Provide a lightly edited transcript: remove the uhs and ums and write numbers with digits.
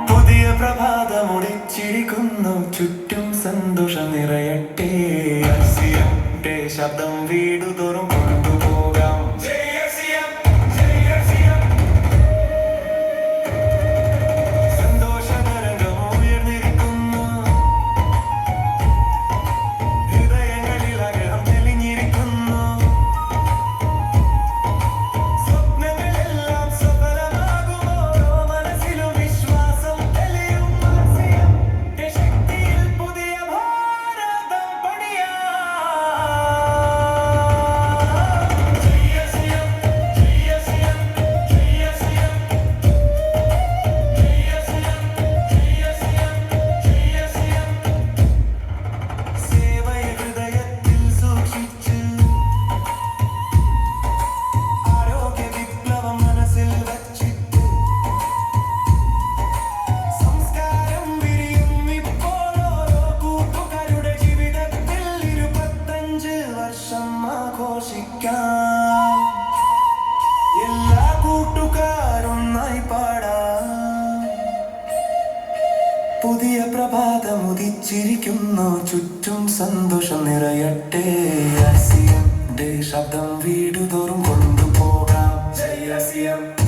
പുതിയ പ്രഭാതമുടിച്ചിരിക്കുന്നു, ചുറ്റും സന്തോഷം നിറയട്ടെ. ശബ്ദം വീടുതോറും കൊണ്ടുപോകാം. സന്തോഷതരംഗം ഉയർന്നിരിക്കുന്നു, ഹൃദയങ്ങളിൽ അകലം തെളിഞ്ഞിരിക്കുന്നു. സ്വപ്നങ്ങളെല്ലാം സഫലമാകുമോ, മനസ്സിലും വിശ്വാസം തെളിയും. ശക്തിയിൽ പുതിയ ഭാരതം പണിയാം. സേവയെ ഹൃദയത്തിൽ സൂക്ഷിച്ച്, ആരോഗ്യ വിപ്ലവം മനസ്സിൽ വച്ചിട്ട്, സംസ്കാരം വിരിയും ഇപ്പോൾ ഓരോ കൂട്ടുകാരുടെ ജീവിതത്തിൽ. 25 വർഷം ആഘോഷിക്കാം, എല്ലാ കൂട്ടുകാരൊന്നായി പാടാം. പുതിയ പ്രഭാതം ഉദിച്ചിരിക്കുന്നു, ചുറ്റും സന്തോഷം നിറയട്ടെ. ശബ്ദം വീടുതോറും കൊണ്ടുപോകാം. ജയ് RCM.